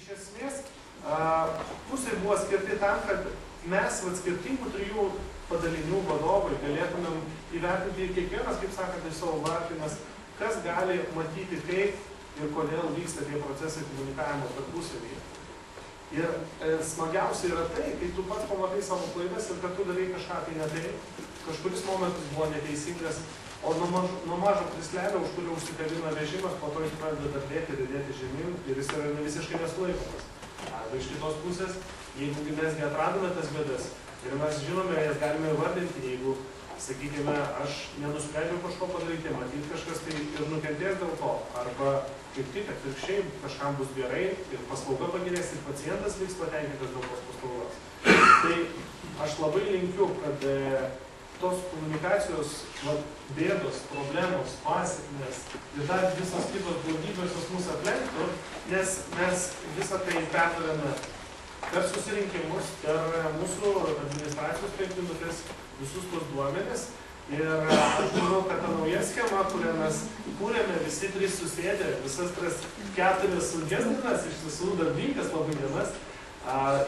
Iš esmės, pusė buvo skirti tam, kad mes skirtingų trijų padalinių vadovai galėtumėm įvertinti ir kiekvienas, kaip sakant, iš savo varpinės, kas gali matyti, kaip ir kodėl vyksta tie procesai komunikavimo tarpusavyje. Ir smagiausia yra tai, kai tu pats pamatai savo klaidas ir kad tu darai kažką tai ne taip, kažkuris momentas buvo neteisingas, o nuo mažo krislelio, už kurio užsikabina režimas, po to jis pradeda darbėti ir dėti žemyn ir jis yra visiškai nesulaikomas. Arba iš kitos pusės, jeigu mesgi atradome tas bėdas ir mes žinome, jas galime įvardinti, jeigu, sakykime, aš nenusprendžiau kažko padaryti, matyti kažkas tai ir nukentės dėl to, arba kaip tik atvirkščiai kažkam bus gerai ir paslauga pagerės ir pacientas liks patenkintas dėl tos paslaugos. Tai aš labai linkiu, kad tos komunikacijos bėdos, problemos, pasekmės ir dar visos kitos blogybės mus aplenktų, nes mes visą tai perdarėme per susirinkimus, per mūsų administracijos penkinukės visus tos duomenis. Ir aš manau, kad ta nauja schema, kurią mes kūrėme, visi trys susėdė, visas tas 4 sunkes dienas, iš tiesų darbingas labai dienas,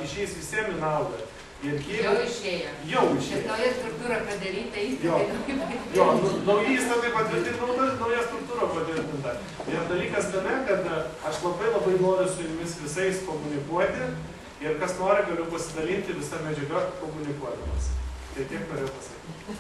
išeis visiems į naudą. Jau išėjo. Jau išėjo. Bet nauja struktūra padaryta, įstatai. Jo, nauji įstatai patvirtinta, nauja struktūra patvirtinta. Ir dalykas tame, kad aš labai noriu su jumis visais komunikuoti ir kas nori, galiu pasidalinti visą medžiagą komunikuodamas. Tai tiek norėjau pasakyti.